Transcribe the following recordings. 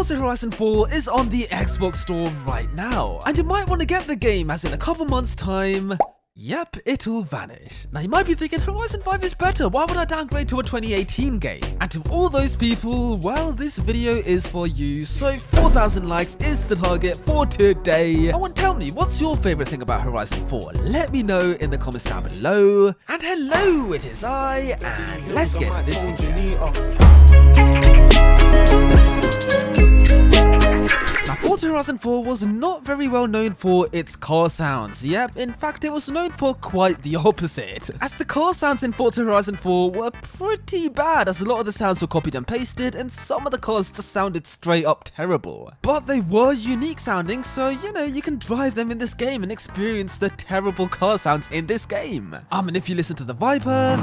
Forza Horizon 4 is on the Xbox store right now, and you might want to get the game as in a couple months time, yep, it'll vanish. Now you might be thinking, Horizon 5 is better, why would I downgrade to a 2018 game? And to all those people, well, this video is for you, so 4,000 likes is the target for today. Oh, and tell me, what's your favourite thing about Horizon 4? Let me know in the comments down below. And hello, it is I, and let's get to this video. Forza Horizon 4 was not very well known for its car sounds. Yep, in fact it was known for quite the opposite, as the car sounds in Forza Horizon 4 were pretty bad, as a lot of the sounds were copied and pasted and some of the cars just sounded straight up terrible. But they were unique sounding, so you know, you can drive them in this game and experience the terrible car sounds in this game. And if you listen to the Viper,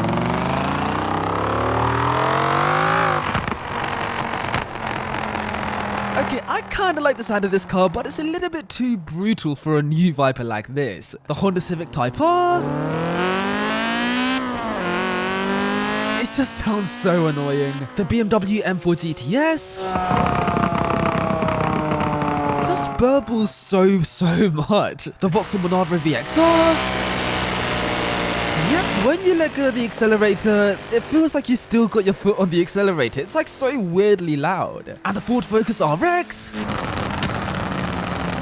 okay, I kinda like the sound of this car, but it's a little bit too brutal for a new Viper like this. The Honda Civic Type R, it just sounds so annoying. The BMW M4 GTS just burbles so much. The Vauxhall Monaro VXR, yep, when you let go of the accelerator, it feels like you still got your foot on the accelerator. It's like so weirdly loud. And the Ford Focus RX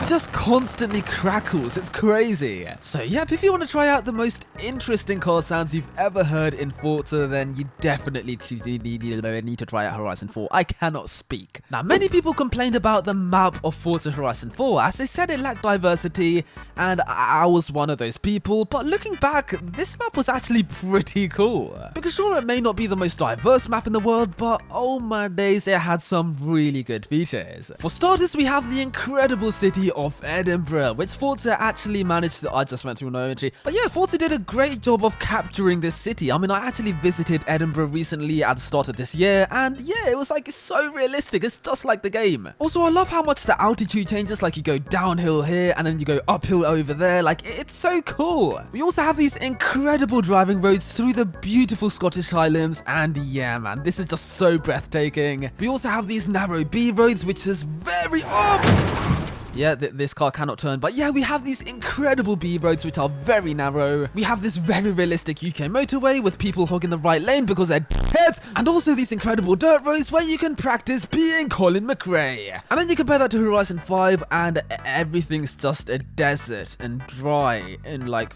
just constantly crackles, it's crazy. So yep, if you want to try out the most interesting car sounds you've ever heard in Forza, then you definitely need to try out Horizon 4. I cannot speak. Now, many people complained about the map of Forza Horizon 4, as they said it lacked diversity, and I was one of those people, but looking back, this map was actually pretty cool. Because sure, it may not be the most diverse map in the world, but oh my days, it had some really good features. For starters, we have the incredible city of Edinburgh, which Forza actually managed to, I just went through no entry, but yeah, Forza did a great job of capturing this city. I mean, I actually visited Edinburgh recently at the start of this year, and yeah, it was like, it's so realistic, it's just like the game. Also, I love how much the altitude changes, like you go downhill here, and then you go uphill over there, like, it's so cool. We also have these incredible driving roads through the beautiful Scottish Highlands, and yeah man, this is just so breathtaking. We also have these narrow B roads, which is very yeah, this car cannot turn, but yeah, we have these incredible B roads which are very narrow. We have this very realistic UK motorway with people hogging the right lane because they're heads, and also these incredible dirt roads where you can practice being Colin McRae. And then you compare that to Horizon 5 and everything's just a desert and dry and like,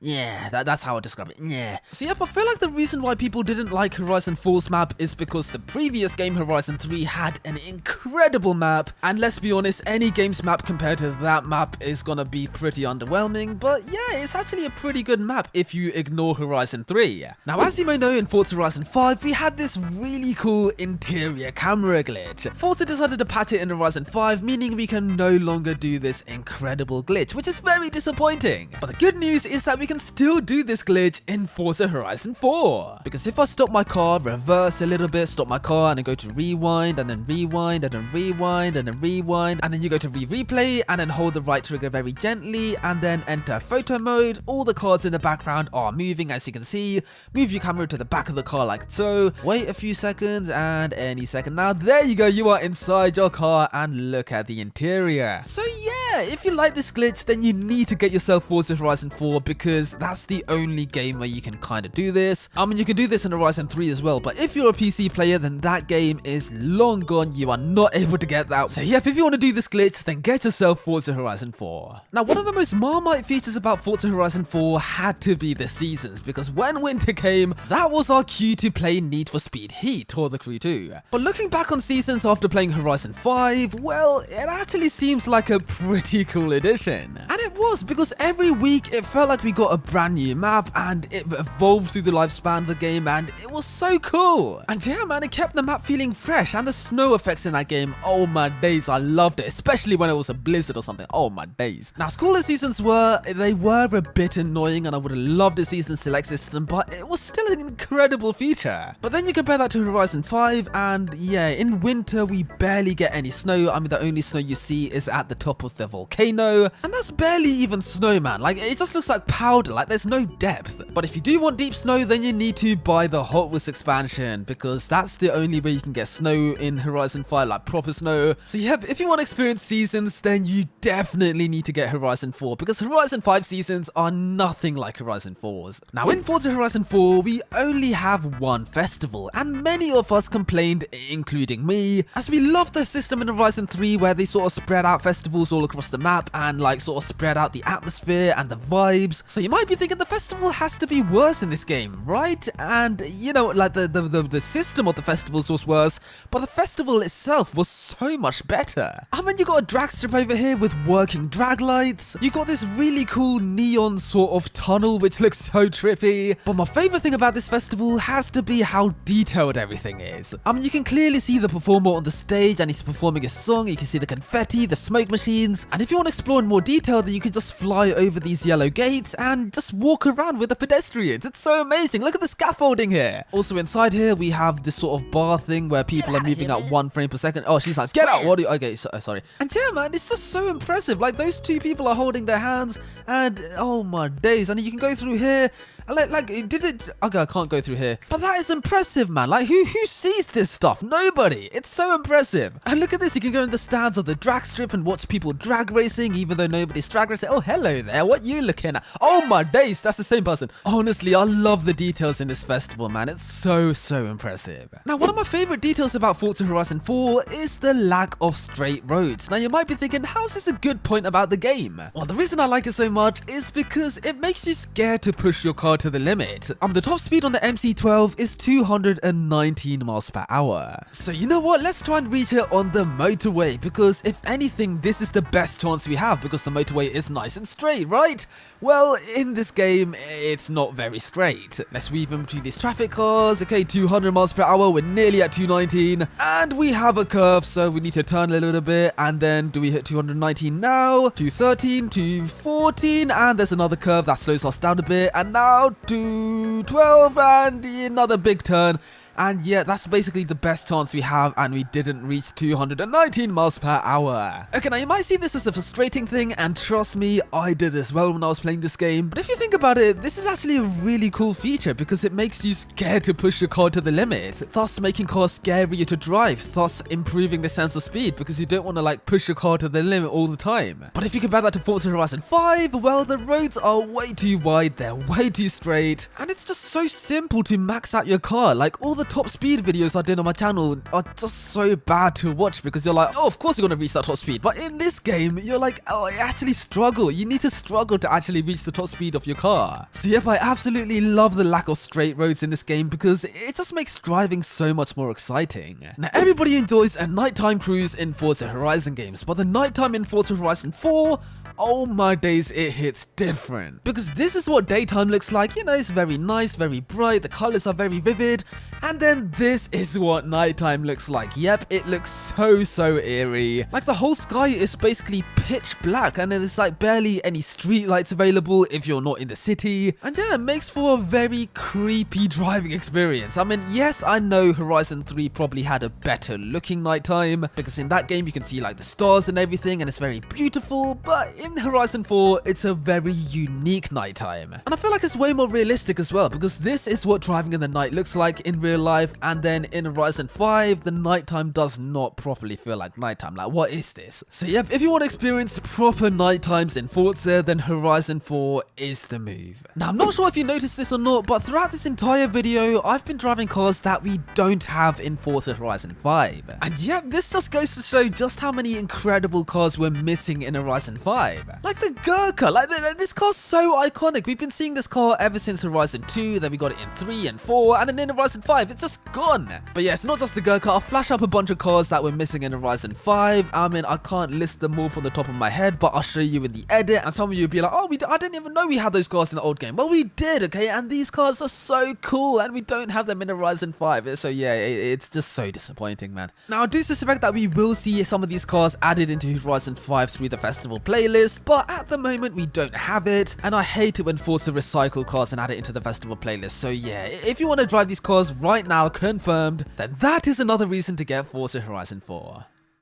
yeah, that's how I describe it, yeah. So yep, I feel like the reason why people didn't like Horizon 4's map is because the previous game, Horizon 3, had an incredible map, and let's be honest, any game's map compared to that map is gonna be pretty underwhelming, but yeah, it's actually a pretty good map if you ignore Horizon 3. Now, as you may know, in Forza Horizon 5, we had this really cool interior camera glitch. Forza decided to patch it in Horizon 5, meaning we can no longer do this incredible glitch, which is very disappointing. But the good news is that we can still do this glitch in Forza Horizon 4. Because if I stop my car, reverse a little bit, stop my car, and then go to rewind, and then rewind, and then rewind, and then rewind, and then you go to replay, and then hold the right trigger very gently, and then enter photo mode, all the cars in the background are moving as you can see. Move your camera to the back of the car like so, wait a few seconds, and any second now, there you go, you are inside your car, and look at the interior. So yeah, if you like this glitch, then you need to get yourself Forza Horizon 4, because that's the only game where you can kind of do this. I mean, you can do this in Horizon 3 as well, but if you're a PC player, then that game is long gone, you are not able to get that. So yeah, if you want to do this glitch, then get yourself Forza Horizon 4. Now, one of the most Marmite features about Forza Horizon 4 had to be the seasons, because when winter came, that was our cue to play Need for Speed Heat, or the Crew 2. But looking back on seasons after playing Horizon 5, well, it actually seems like a pretty cool addition. And it was, because every week it felt like we got a brand new map, and it evolved through the lifespan of the game, and it was so cool. And yeah man, it kept the map feeling fresh, and the snow effects in that game, oh my days, I loved it, especially when it was a blizzard or something, oh my days. Now, as cool as seasons were, they were a bit annoying, and I would have loved a season select system, but it was still an incredible feature. But then you compare that to Horizon 5, and yeah, in winter we barely get any snow. I mean, the only snow you see is at the top of the volcano, and that's barely even snow, man. Like, it just looks like powder, like there's no depth. But if you do want deep snow, then you need to buy the Hot Wheels expansion, because that's the only way you can get snow in Horizon 5, like proper snow. So yeah, if you want to experience seasons, then you definitely need to get Horizon 4, because Horizon 5 seasons are nothing like Horizon 4's. Now in Forza Horizon 4, we only have one festival, and many of us complained, including me, as we loved the system in Horizon 3 where they sort of spread out festivals all across the map and like sort of spread out the atmosphere and the vibes. So you might be thinking the festival has to be worse in this game, right? And you know, like the system of the festivals was worse, but the festival itself was so much better. I mean, you got a drag strip over here with working drag lights, you got this really cool neon sort of tunnel which looks so trippy, but my favourite thing about this festival has to be how detailed everything is. I mean, you can clearly see the performer on the stage and he's performing his song, you can see the confetti, the smoke machines, and if you want to explore in more detail, then you can just fly over these yellow gates and just walk around with the pedestrians. It's so amazing, look at the scaffolding here. Also inside here, we have this sort of bar thing where people are moving at 1 frame per second. Oh, she's like, get out, what do you, okay, sorry. And yeah, man, it's just so impressive, like those two people are holding their hands, and oh my days, and you can go through here, okay, I can't go through here, but that is impressive, man. Like, who sees this stuff? Nobody. It's so impressive. And look at this, you can go in the stands of the drag strip and watch people drag racing, even though nobody's drag racing. Oh, hello there, what you looking at? Oh my days, that's the same person. Honestly, I love the details in this festival, man. It's so impressive. Now, one of my favorite details about Forza Horizon 4 is the lack of straight roads. Now, you might be thinking, how's this a good point about the game? Well, the reason I like it so much is because it makes you scared to push your car to the limit. The top speed on the MC12 is 219 miles per hour. So you know what, let's try and reach it on the motorway, because if anything, this is the best chance we have, because the motorway is nice and straight, right? Well, in this game, it's not very straight. Let's weave in between these traffic cars. Okay, 200 miles per hour, we're nearly at 219, and we have a curve, so we need to turn a little bit, and then do we hit 219 now? 213, 214, and there's another curve that slows us down a bit, and now 212, and another big turn. And yeah, that's basically the best chance we have, and we didn't reach 219 miles per hour. Okay, now you might see this as a frustrating thing, and trust me, I did as well when I was playing this game. But if you think about it, this is actually a really cool feature, because it makes you scared to push your car to the limit, thus making cars scarier to drive, thus improving the sense of speed, because you don't want to like push your car to the limit all the time. But if you compare that to Forza Horizon 5, well, the roads are way too wide, they're way too straight, and it's just so simple to max out your car. Like, all the top speed videos I did on my channel are just so bad to watch, because you're like, oh, of course you're gonna reach that top speed, but in this game you're like, oh, I actually struggle. You need to struggle to actually reach the top speed of your car. So yep, I absolutely love the lack of straight roads in this game, because it just makes driving so much more exciting. Now, everybody enjoys a nighttime cruise in Forza Horizon games, but the nighttime in Forza Horizon 4, oh my days, it hits different. Because this is what daytime looks like, you know, it's very nice, very bright, the colors are very vivid, and then this is what nighttime looks like. Yep, it looks so eerie. Like, the whole sky is basically pitch black, and there's like barely any street lights available if you're not in the city. And yeah, it makes for a very creepy driving experience. I mean, yes, I know Horizon 3 probably had a better looking nighttime, because in that game you can see like the stars and everything, and it's very beautiful, but in Horizon 4, it's a very unique nighttime. And I feel like it's way more realistic as well, because this is what driving in the night looks like in real life, and then in Horizon 5, the nighttime does not properly feel like nighttime. Like, what is this? So yep, if you want to experience proper night times in Forza, then Horizon 4 is the move. Now, I'm not sure if you noticed this or not, but throughout this entire video, I've been driving cars that we don't have in Forza Horizon 5. And yep, this just goes to show just how many incredible cars we're missing in Horizon 5. Like the Gurkha, like this car's so iconic. We've been seeing this car ever since Horizon 2, then we got it in 3 and 4, and then in Horizon 5, it's just gone. But yeah, it's not just the Gurkha. I'll flash up a bunch of cars that we're missing in Horizon 5. I mean, I can't list them all from the top of my head, but I'll show you in the edit, and some of you will be like, oh, I didn't even know we had those cars in the old game. Well, we did, okay, and these cars are so cool, and we don't have them in Horizon 5, so yeah, it's just so disappointing, man. Now, I do suspect that we will see some of these cars added into Horizon 5 through the festival playlist, but at the moment, we don't have it, and I hate it when Forza recycle cars and add it into the festival playlist. So yeah, if you want to drive these cars right now, confirmed, then that is another reason to get Forza Horizon 4.